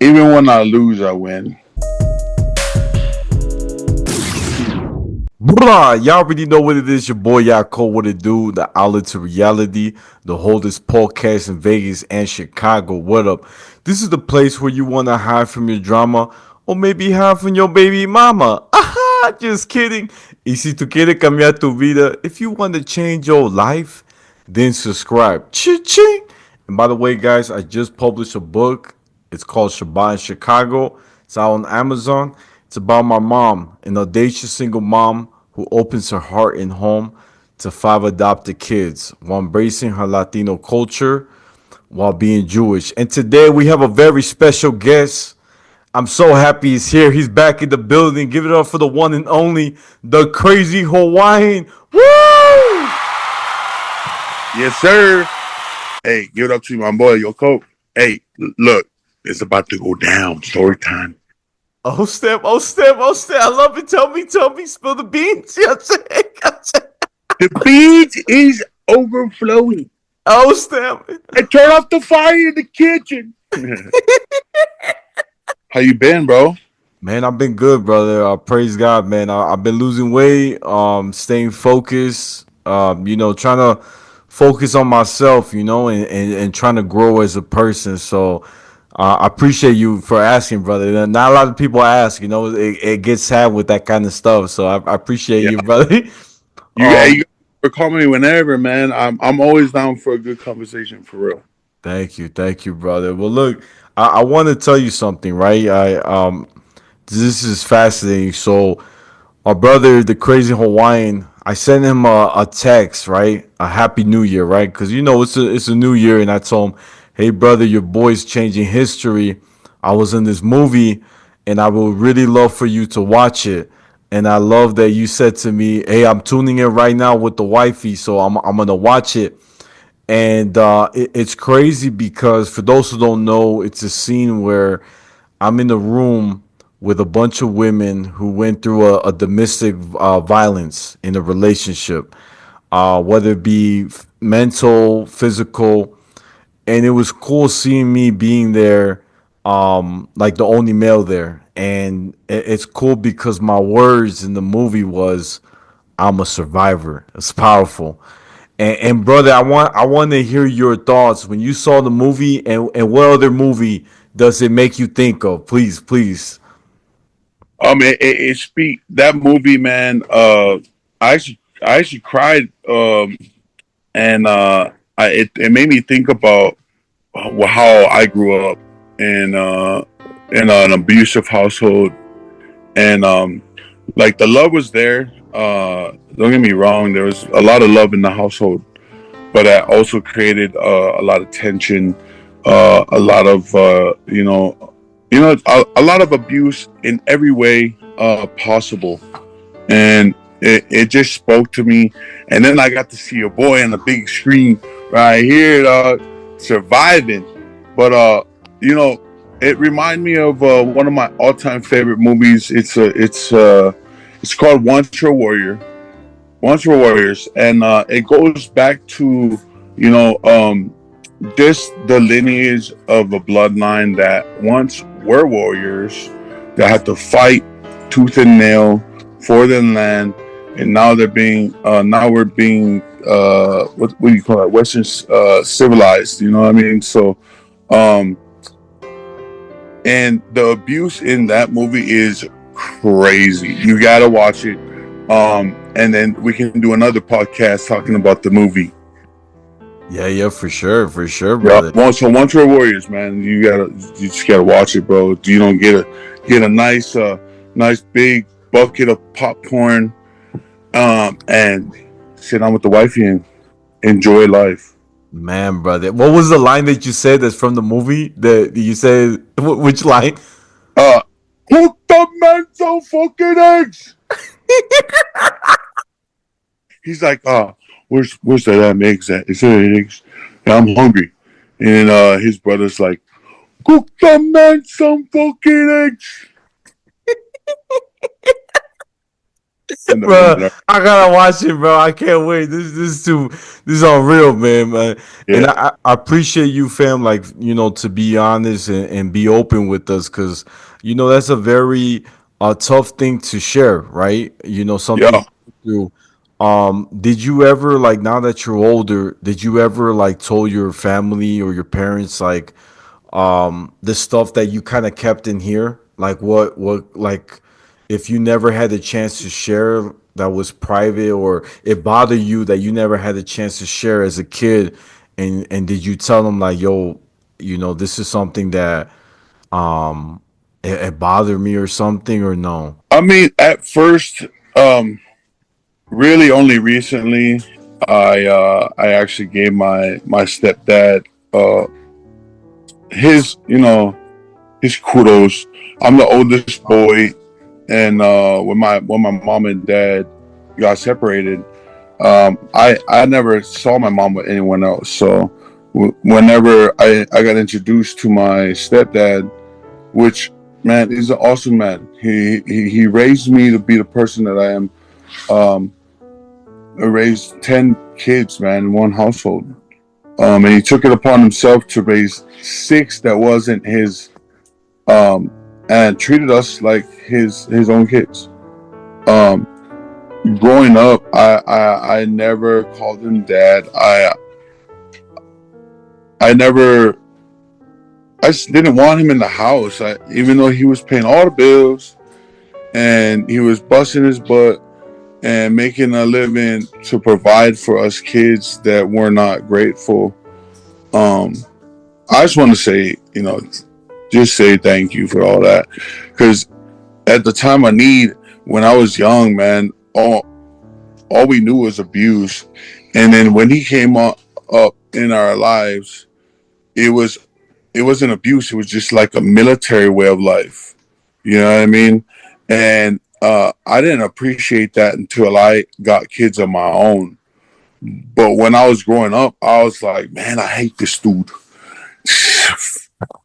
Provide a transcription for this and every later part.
Even when I lose, I win. Blah, y'all already know what it is. Your boy Yaakov, what it do? The outlet to reality, the holdest podcast in Vegas and Chicago. What up? This is the place where you want to hide from your drama or maybe hide from your baby mama. Aha, just kidding. Y si tú quieres cambiar tu vida, if you want to change your life, then subscribe. Ching. And by the way, guys, I just published a book. It's called Shabbat in Chicago. It's out on Amazon. It's about my mom, an audacious single mom who opens her heart and home to five adopted kids while embracing her Latino culture while being Jewish. And today we have a very special guest. I'm so happy he's here. He's back in the building. Give it up for the one and only, the Crazy Hawaiian. Woo! Yes, sir. Hey, give it up to my boy, Yaakov. Hey, look, it's about to go down. Story time. Oh, step. I love it. Tell me. Spill the beans. The beans is overflowing. Oh, step. And turn off the fire in the kitchen. How you been, bro? Man, I've been good, brother. Praise God, man. I've been losing weight, staying focused, trying to focus on myself, and trying to grow as a person. So I appreciate you for asking, brother. Not a lot of people ask, it gets sad with that kind of stuff. So I appreciate Yeah. you, brother. You for calling me whenever, man. I'm always down for a good conversation, for real. Thank you, brother. Well, look, I want to tell you something, right? This is fascinating. So, our brother, the Crazy Hawaiian, I sent him a text, right? A Happy New Year, right? Because it's a new year, and I told him, "Hey, brother, your boy's changing history. I was in this movie, and I would really love for you to watch it." And I love that you said to me, "Hey, I'm tuning in right now with the wifey, so I'm gonna watch it." And it's crazy because for those who don't know, it's a scene where I'm in a room with a bunch of women who went through a domestic violence in a relationship, whether it be mental, physical, and it was cool seeing me being there, like the only male there. And it's cool because my words in the movie was, "I'm a survivor." It's powerful. And brother, I want to hear your thoughts when you saw the movie, and what other movie does it make you think of? Please. It speak that movie, man. I actually cried. And it made me think about how I grew up in an abusive household, and like the love was there. Don't get me wrong, there was a lot of love in the household, but that also created a lot of tension, a lot of a lot of abuse in every way possible, and it just spoke to me. And then I got to see a boy on the big screen right here, surviving. But you know, it reminded me of one of my all-time favorite movies. It's called Once True Warrior, Once True Warriors, and it goes back to you know this the lineage of a bloodline that once were warriors that had to fight tooth and nail for their land, and now they're being now we're being what do you call it, Western civilized, you know what I mean? So um and the abuse in that movie is crazy. You gotta watch it, and then we can do another podcast talking about the movie. Yeah, for sure, Yeah. brother. So One True Warriors, man, you just gotta watch it, bro. You don't get a nice nice big bucket of popcorn, and sit down with the wifey and enjoy life. Man, brother, what was the line that you said that's from the movie? That you said, which line? Uh, cook the man some fucking eggs. He's like, where's that damn eggs at? Is there eggs? Yeah, I'm hungry. And his brother's like, cook the man some fucking eggs. in the Bro, middle. I gotta watch it, bro. I can't wait. This is unreal, man. And Yeah, I appreciate you, fam. Like, to be honest and be open with us, because that's a very tough thing to share, right? Something yeah. through. Did you ever, like, now that you're older, did you ever like told your family or your parents, like, the stuff that you kind of kept in here, like what like, if you never had the chance to share that was private, or it bothered you that you never had a chance to share as a kid, and did you tell them, like, yo, this is something that it bothered me or something, or no? I mean, at first, um, really only recently, I actually gave my stepdad his his kudos. I'm the oldest boy, and when my mom and dad got separated, I never saw my mom with anyone else. So whenever I got introduced to my stepdad, which, man, is an awesome man. He raised me to be the person that I am. I raised 10 kids, man, in one household. And he took it upon himself to raise six that wasn't his, and treated us like his own kids. Um, Growing up, I never called him dad. I never I just didn't want him in the house. Even though he was paying all the bills and he was busting his butt and making a living to provide for us kids that were not grateful. Um, I just want to say, just say thank you for all that, because at the time of need, when I was young, man, all we knew was abuse, and then when he came up in our lives, it was it wasn't abuse. It was just like a military way of life. You know what I mean? And I didn't appreciate that until I got kids of my own. But when I was growing up, I was like, man, I hate this dude.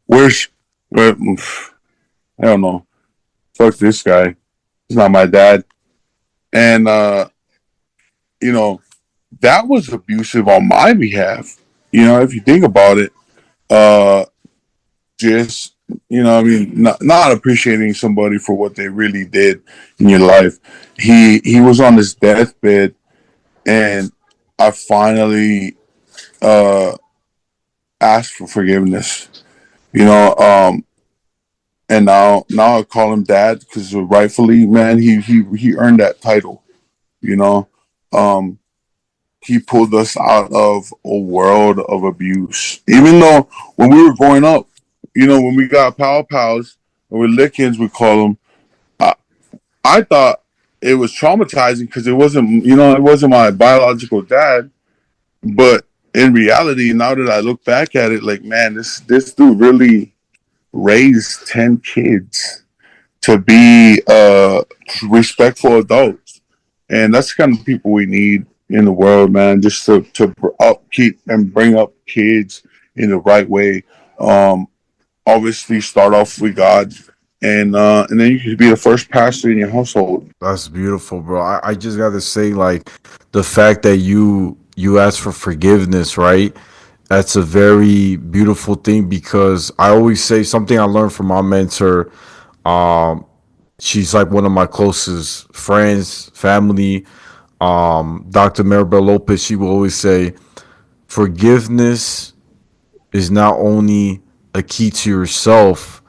Where's where? I don't know. Fuck this guy. He's not my dad. And you know that was abusive on my behalf. If you think about it, uh, just I mean, not appreciating somebody for what they really did in your life. He was on his deathbed, and I finally uh asked for forgiveness. You know, and now I call him dad because rightfully, man, he earned that title. You know, um, he pulled us out of a world of abuse. Even though when we were growing up, when we got pow pows or we're lickings, we call them. I, I thought it was traumatizing because it wasn't my biological dad. But in reality, now that I look back at it, like, man, this dude really raised 10 kids to be respectful adults, and that's the kind of people we need in the world, man. Just to upkeep and bring up kids in the right way. Um, Obviously, start off with God, and then you could be the first pastor in your household. That's beautiful, bro. I just gotta say, like, the fact that you ask for forgiveness, right? That's a very beautiful thing, because I always say something I learned from my mentor. Um, she's like one of my closest friends, family. Dr. Maribel Lopez. She will always say, forgiveness is not only a key to yourself,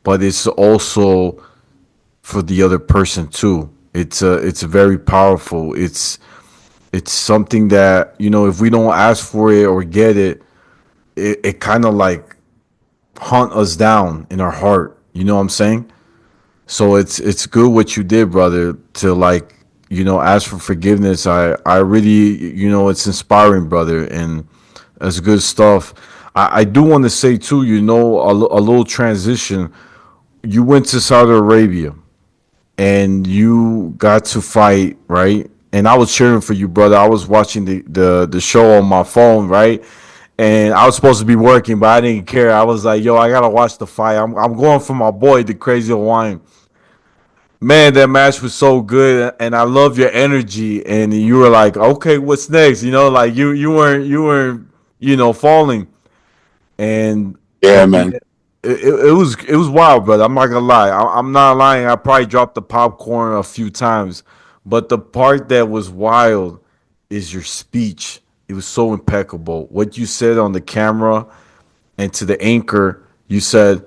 but it's also for the other person too. It's very powerful. It's something that, if we don't ask for it or get it, it kind of like hunt us down in our heart. You know what I'm saying? So it's good what you did, brother, to, like, ask for forgiveness. I really, it's inspiring, brother, and that's good stuff. I do want to say too, a little transition. You went to Saudi Arabia and you got to fight, right? And I was cheering for you, brother. I was watching the show on my phone, right? And I was supposed to be working, but I didn't care. I was like, yo, I gotta watch the fight. I'm going for my boy, the Crazy Hawaiian. Man, that match was so good, and I love your energy. And you were like, "Okay, what's next?" Like you weren't falling. And Yeah, at the man. it was wild, brother. I'm not gonna lie. I'm not lying. I probably dropped the popcorn a few times, but the part that was wild is your speech. It was so impeccable. What you said on the camera and to the anchor, you said,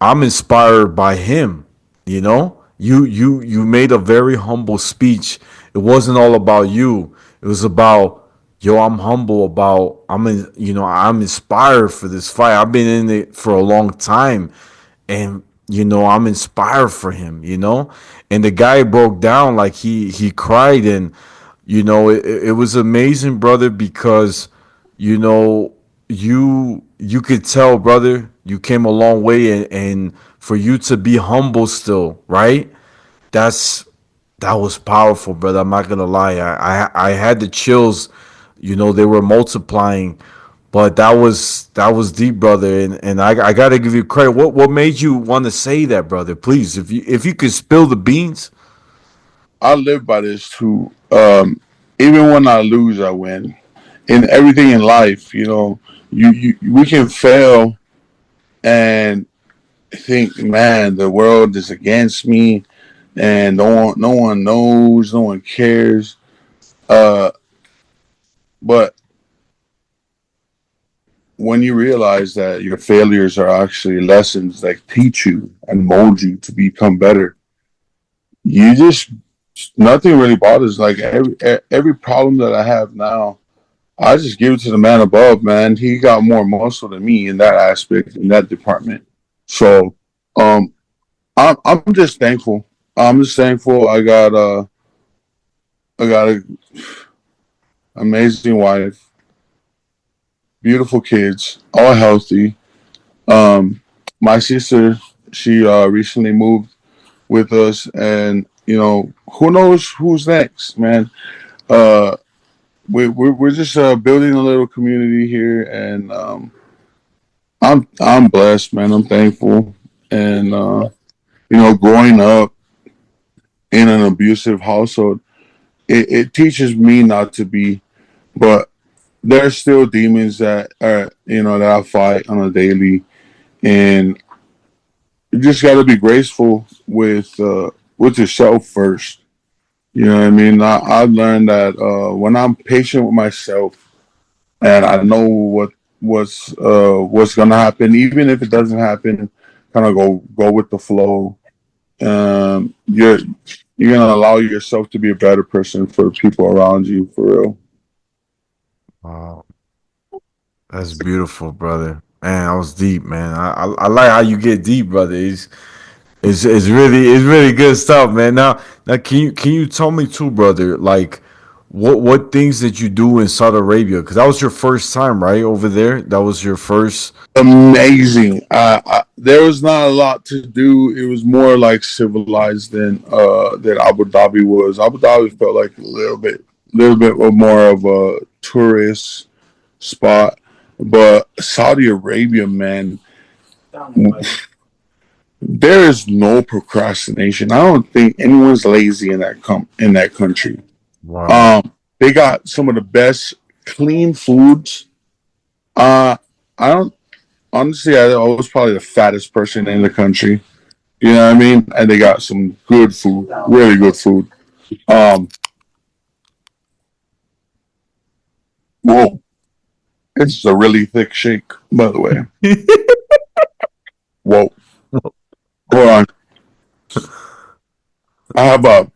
I'm inspired by him. You made a very humble speech. It wasn't all about you. It was about, yo, I'm humble about, I'm inspired for this fight. I've been in it for a long time, and I'm inspired for him. And the guy broke down, like he cried, and it was amazing, brother, because you know you could tell, brother, you came a long way, and for you to be humble still, right? that's that was powerful, brother. I'm not gonna lie. I had the chills. They were multiplying, but that was deep, brother. And I gotta give you credit. What made you want to say that, brother? Please, if you could spill the beans. I live by this too. Even when I lose, I win. In everything in life, we can fail and think, man, the world is against me, and no one knows, no one cares. Uh, but when you realize that your failures are actually lessons that teach you and mold you to become better, you just nothing really bothers. Like every problem that I have now, I just give it to the man above, man. He got more muscle than me in that aspect, in that department. So, um, I'm just thankful. I'm just thankful. I got a amazing wife, beautiful kids, all healthy. Um, my sister, she recently moved with us, and who knows who's next, man. Uh, we're just building a little community here, and I'm blessed, man. I'm thankful, and growing up in an abusive household, it teaches me not to be, but there's still demons that are that I fight on a daily, and you just got to be graceful with yourself first. You know what I mean? I've learned that when I'm patient with myself and I know what's gonna happen, even if it doesn't happen, kind of go with the flow. You're gonna allow yourself to be a better person for the people around you, for real. Wow, that's beautiful, brother. Man, I was deep, man. I like how you get deep, brother. It's really good stuff, man. Now, can you tell me too, brother? Like, what things did you do in Saudi Arabia? Because that was your first time, right, over there. That was your first. Amazing. There was not a lot to do. It was more like civilized than Abu Dhabi was. Abu Dhabi felt like a little bit more of a tourist spot, but Saudi Arabia, man, there is no procrastination. I don't think anyone's lazy in that country. Wow. They got some of the best clean foods. I don't honestly. I was probably the fattest person in the country. You know what I mean? And they got some good food, really good food. Um, whoa, it's a really thick shake, by the way. Whoa, hold on. I have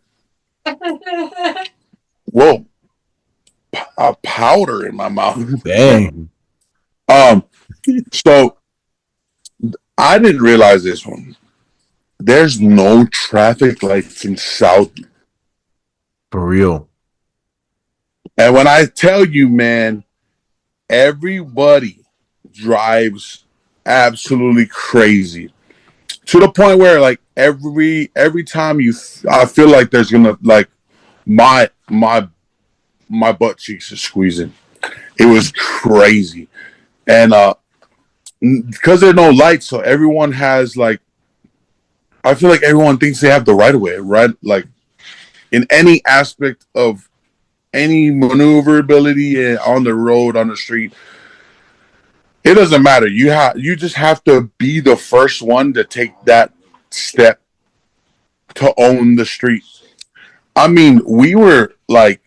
whoa a powder in my mouth. Dang. um, so I didn't realize this one. There's no traffic lights in Saudi, For real. and when I tell you, man, everybody drives absolutely crazy to the point where like every time I feel like there's gonna like my butt cheeks are squeezing. It was crazy, and because there are no lights, so everyone has like I feel like everyone thinks they have the right of way, right? Like in any aspect of any maneuverability on the road, on the street, it doesn't matter. You just have to be the first one to take that step to own the street. I mean, we were like,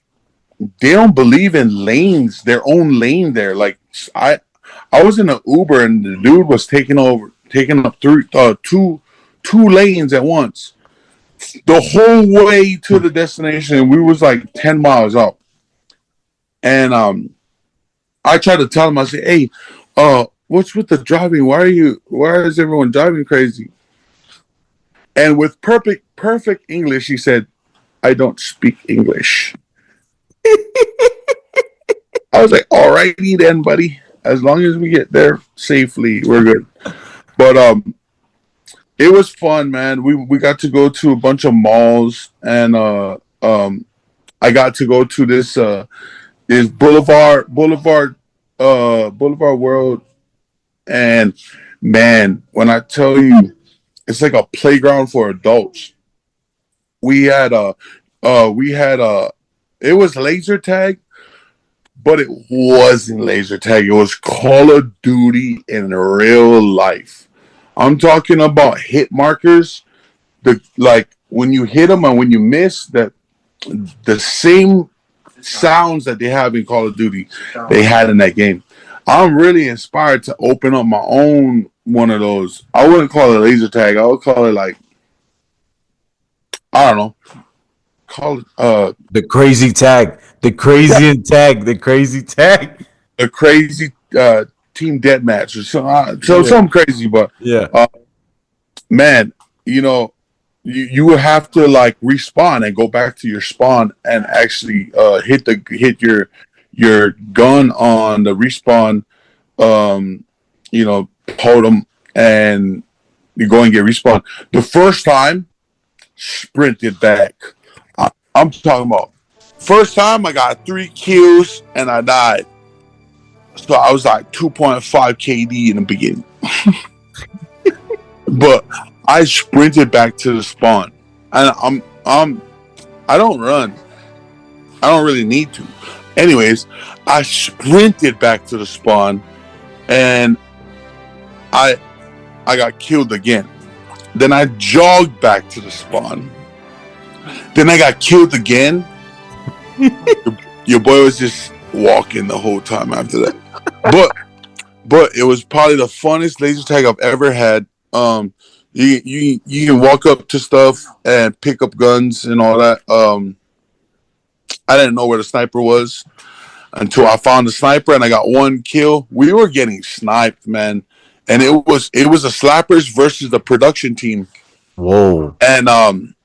they don't believe in lanes, their own lane there. Like I was in an Uber and the dude was taking up two lanes at once. The whole way to the destination, and we was like 10 miles out. And I tried to tell him, I said, hey, what's with the driving? Why is everyone driving crazy? And with perfect English, he said, I don't speak English. I was like, alrighty then, buddy. As long as we get there safely, we're good. But it was fun, man. We got to go to a bunch of malls, and I got to go to this Boulevard World, and man, when I tell you, it's like a playground for adults. We had it was laser tag, but it wasn't laser tag. It was Call of Duty in real life. I'm talking about hit markers. The like when you hit them and when you miss, that the same sounds that they have in Call of Duty, they had in that game. I'm really inspired to open up my own one of those. I wouldn't call it laser tag. I would call it like, I don't know. Call it The crazy tag, the crazy and tag, the crazy tag. a crazy team deathmatch or so Yeah, something crazy. But yeah. uh, man, you know, you would have to like respawn and go back to your spawn and actually hit your gun on the respawn, um, totem, and you go and get respawn. The first time, sprinted back. I'm talking about first time I got 3 kills and I died. So I was like 2.5 KD in the beginning. But I sprinted back to the spawn. And I don't run. I don't really need to. Anyways, I sprinted back to the spawn and I I got killed again. Then I jogged back to the spawn. Then I got killed again. Your boy was just walking the whole time after that. But it was probably the funnest laser tag I've ever had. You can walk up to stuff and pick up guns and all that. I didn't know where the sniper was until I found the sniper and I got 1 kill. We were getting sniped, man, and it was the slappers versus the production team, Whoa. and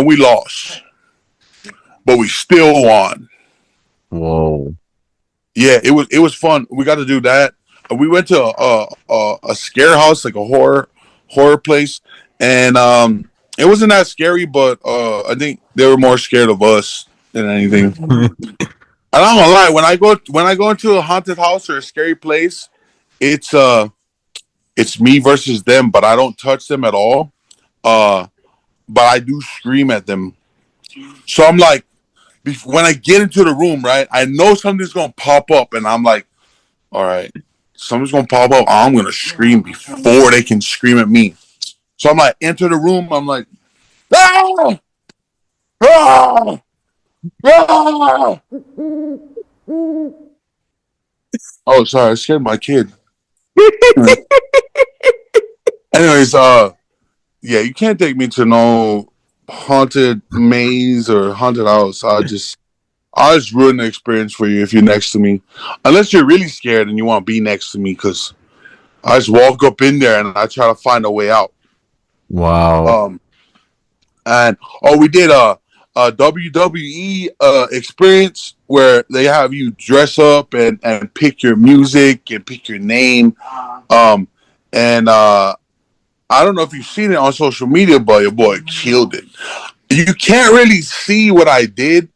we lost, but we still won. Whoa. Yeah, it was fun. We got to do that. We went to a scare house, like a horror place, and it wasn't that scary, but I think they were more scared of us than anything. And I'm gonna lie, when I go into a haunted house or a scary place, it's it's me versus them, but I don't touch them at all. Uh, but I do scream at them. So I'm like, when I get into the room, right, I know something's gonna pop up, and I'm like, all right, something's gonna pop up. I'm gonna scream before they can scream at me. So I'm like, enter the room. I'm like, ah, ah, ah. Oh, sorry, I scared my kid. Anyways, yeah, you can't take me to no haunted maze or haunted house. I just ruin the experience for you if you're next to me, unless you're really scared and you want to be next to me. Because I just walk up in there and I try to find a way out. Wow. Um, and we did a WWE experience where they have you dress up and pick your music and pick your name. And I don't know if you've seen it on social media, but your boy killed it. You can't really see what I did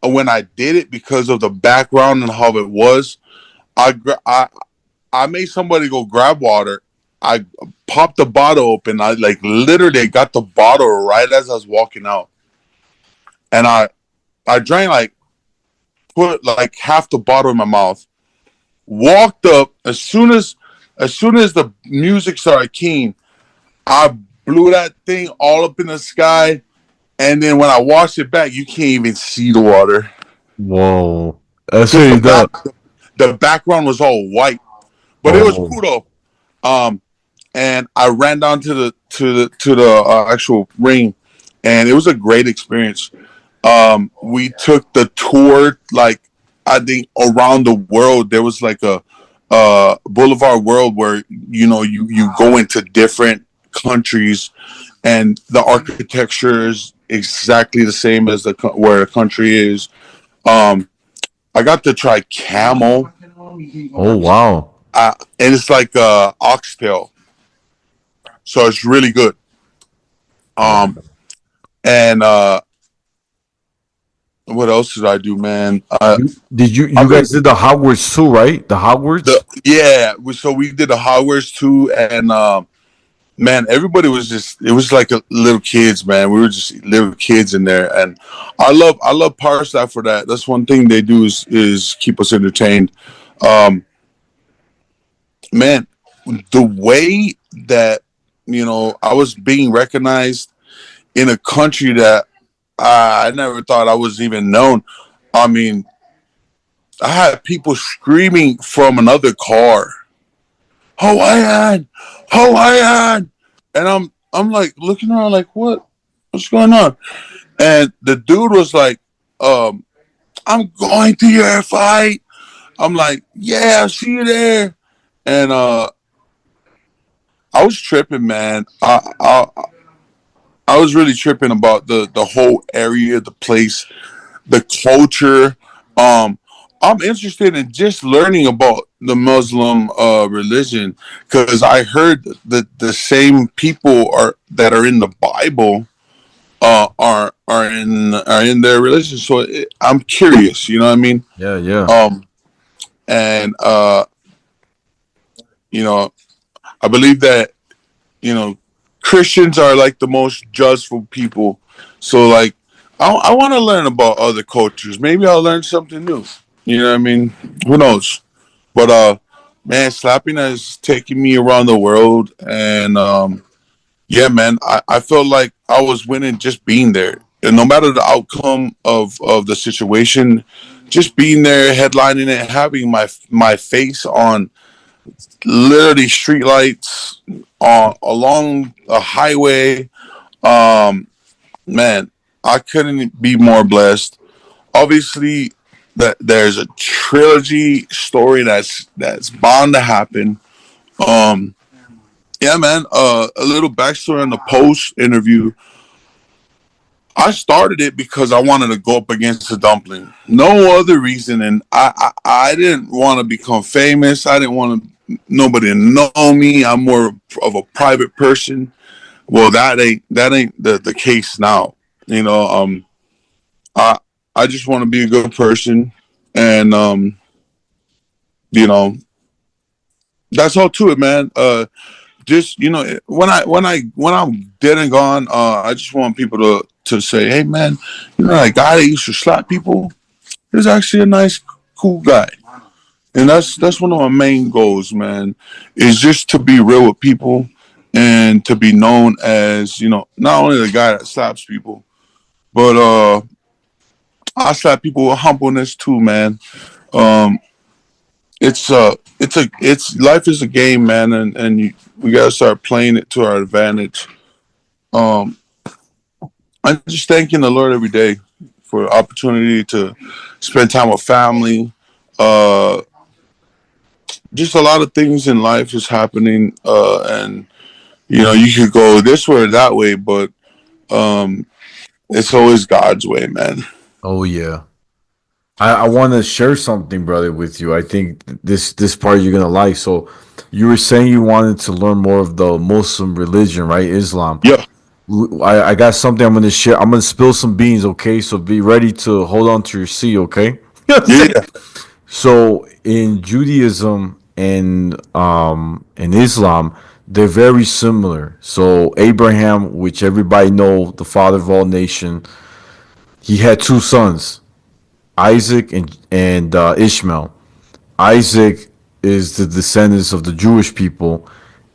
when I did it because of the background and how it was. I made somebody go grab water, I popped the bottle open. I like literally got the bottle right as I was walking out, and I drank like put like half the bottle in my mouth. Walked up as soon as the music started keying, I blew that thing all up in the sky. And then when I watched it back, you can't even see the water Whoa. That's because really dope. the background was all white. But it was Oh. cool though. And I ran down to the actual ring, and it was a great experience. We took the tour like I think around the world. There was like a Boulevard World where you go into different countries, and the architecture is exactly the same as where the country is. Um, I got to try camel, Oh wow. and it's like oxtail, so it's really good. Um, and what else did I do, man? You I've been guys did the Hogwarts too, right? The Hogwarts? so we did the Hogwarts too, and man, everybody was just it was like little kids, man. We were just little kids in there, and I love Powerslap for that. That's one thing they do is keep us entertained. Um, man, the way that I was being recognized in a country that I never thought I was even known. I mean, I had people screaming from another car, Hawaiian, Hawaiian, and I'm like looking around like what's going on? And the dude was like, I'm going to your fight. I'm like, yeah, I'll see you there. And I was tripping, man. I was really tripping about the whole area, the place, the culture. Um, I'm interested in just learning about the Muslim religion because I heard that the same people that are in the Bible are in their religion. So I'm curious. You know what I mean? Yeah, yeah. Um, and you know, I believe that you know Christians are like the most judgeful people. So like, I want to learn about other cultures. Maybe I'll learn something new. You know what I mean? Who knows? But man, slapping has taken me around the world, and yeah, man, I felt like I was winning just being there, and no matter the outcome of the situation, just being there, headlining it, having my face on literally street lights along a highway. Um, man, I couldn't be more blessed. Obviously, that there's a trilogy story that's bound to happen. Um, yeah, man. A little backstory on the post interview. I started it because I wanted to go up against the dumpling. No other reason, and I didn't want to become famous. I didn't want nobody to know me. I'm more of a private person. Well, that ain't the case now. You know, I I just want to be a good person, and you know, that's all to it, man. Just when I'm dead and gone, I just want people to say, hey, man, that guy that used to slap people is actually a nice, cool guy. And that's one of my main goals, man, is just to be real with people and to be known as, not only the guy that slaps people, but I slap people with humbleness too, man. Um, it's life is a game, man, and we gotta start playing it to our advantage. Um, I'm just thanking the Lord every day for the opportunity to spend time with family. Uh, just a lot of things in life is happening, and you could go this way or that way, but um, it's always God's way, man. Oh yeah. I want to share something, brother, with you. I think this part you're gonna like. So, you were saying you wanted to learn more of the Muslim religion, right? Islam. Yeah, I got something I'm gonna share. I'm gonna spill some beans, okay? So be ready to hold on to your seat, okay? yeah, yeah. So in Judaism and in Islam, they're very similar. So Abraham, which everybody know, the father of all nation, he had two sons, Isaac and Ishmael. Isaac is the descendants of the Jewish people,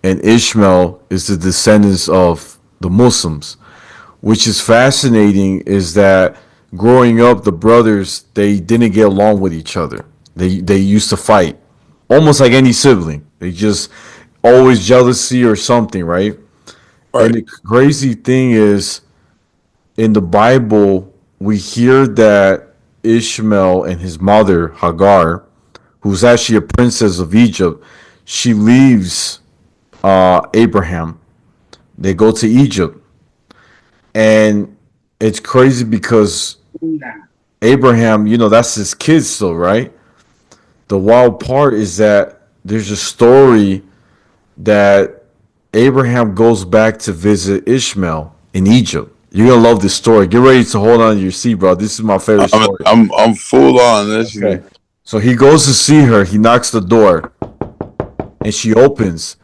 and Ishmael is the descendants of the Muslims. Which is fascinating is that growing up, the brothers they didn't get along with each other. They used to fight, almost like any sibling. They just always jealousy or something, right? And Right. the crazy thing is, in the Bible, we hear that Ishmael and his mother Hagar, who's actually a princess of Egypt, she leaves Abraham. They go to Egypt, and it's crazy because Abraham, that's his kid still, right? The wild part is that there's a story that Abraham goes back to visit Ishmael in Egypt. You're gonna love this story. Get ready to hold on to your seat, bro. This is my favorite I'm story. I'm full on Okay. listening. So he goes to see her. He knocks the door, and she opens.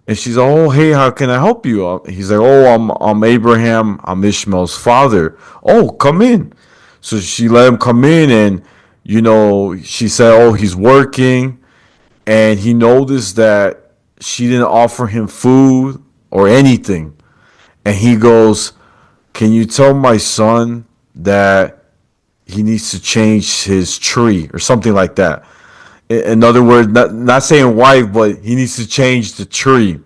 And she's like, "Oh, hey, how can I help you?" He's like, "Oh, I'm Abraham. I'm Ishmael's father. Oh, come in." So she let him come in, and she said, "Oh, he's working," and he noticed that she didn't offer him food or anything. And he goes, "Can you tell my son that he needs to change his tree or something like that?" In other words, not saying wife, but he needs to change the tree,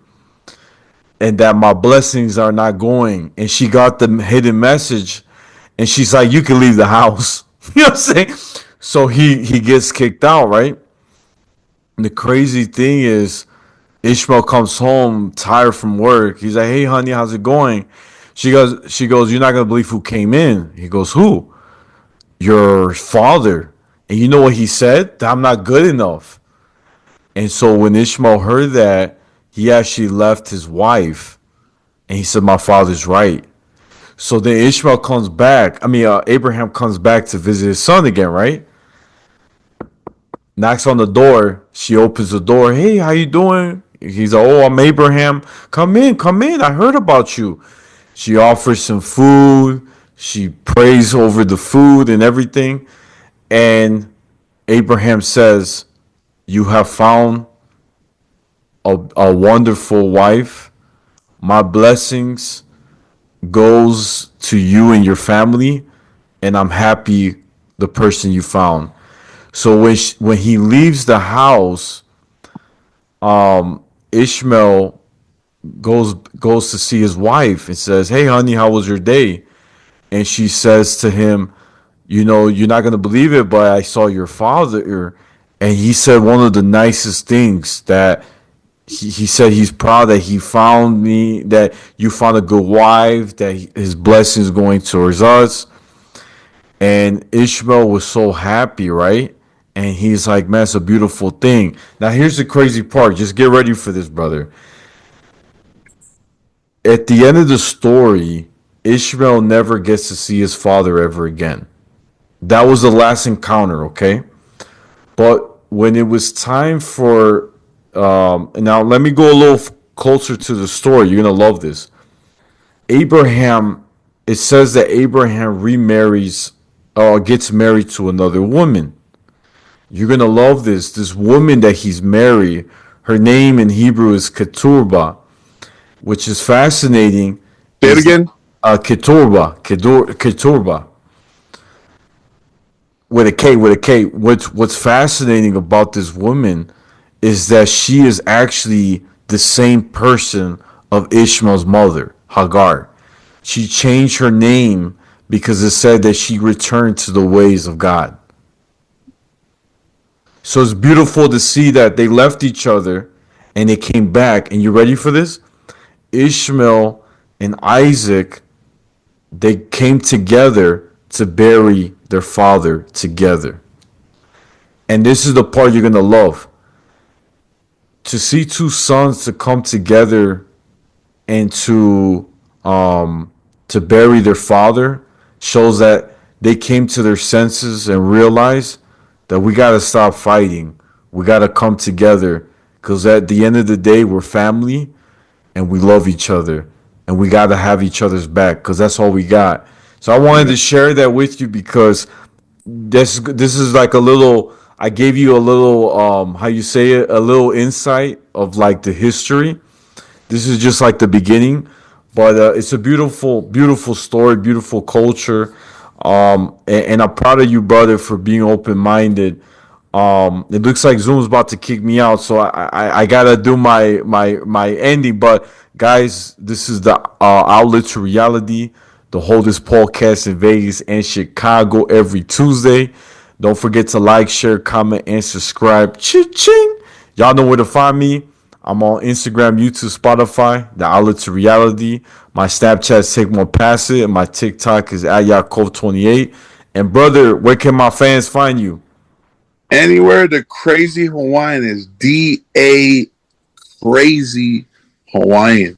and that my blessings are not going. And she got the hidden message, and she's like, "You can leave the house." You know what I'm saying? So he gets kicked out, right? And the crazy thing is, Ishmael comes home tired from work. He's like, "Hey, honey, how's it going?" She goes, "You're not gonna believe who came in." He goes, "Who?" "Your father." And you know what he said? "That I'm not good enough." And so when Ishmael heard that, he actually left his wife, and he said, "My father's right." So then Ishmael comes back. Abraham comes back to visit his son again, right? Knocks on the door. She opens the door. "Hey, how you doing?" He's like, "Oh, I'm Abraham. Come in, come in. I heard about you." She offers some food. She prays over the food and everything. And Abraham says, "You have found a wonderful wife. My blessings goes to you and your family, and I'm happy the person you found." So when he leaves the house, Ishmael goes to see his wife and says, "Hey, honey, how was your day?" And she says to him, "You're not gonna believe it, but I saw your father." And he said one of the nicest things, that he said he's proud that he found me, that you found a good wife, that his blessings going towards us. And Ishmael was so happy, right? And he's like, "Man, it's a beautiful thing." Now, here's the crazy part. Just get ready for this, brother. At the end of the story, Ishmael never gets to see his father ever again. That was the last encounter, okay? But when it was time for, now let me go a little closer to the story. You're gonna love this. Abraham, it says that Abraham remarries, or gets married to another woman. You're gonna love this. This woman that he's married, her name in Hebrew is Keturba, which is fascinating. Say it Is again. Keturba with a K, with a K. What's fascinating about this woman is that she is actually the same person of Ishmael's mother, Hagar. She changed her name because it said that she returned to the ways of God. So it's beautiful to see that they left each other and they came back. And you ready for this? Ishmael and Isaac, they came together to bury their father together. And this is the part you're gonna love. To see two sons to come together and to bury their father shows that they came to their senses and realized that we gotta stop fighting. We gotta come together because at the end of the day, we're family, and we love each other, and we got to have each other's back because that's all we got. So I wanted Yeah. to share that with you because this is like a little. I gave you a little how you say it, a little insight of like the history. This is just like the beginning, but it's a beautiful, beautiful story, beautiful culture, and I'm proud of you, brother, for being open minded. It looks like Zoom's about to kick me out, so I gotta do my ending. But guys, this is the outlet to reality, the holdest podcast in Vegas and Chicago every Tuesday. Don't forget to like, share, comment, and subscribe. Ching! Y'all know where to find me. I'm on Instagram, YouTube, Spotify, the outlet to reality. My Snapchat's Take More Pass It, and my TikTok is at Yaakov28. And brother, where can my fans find you? Anywhere the Crazy Hawaiian is DA Crazy Hawaiian.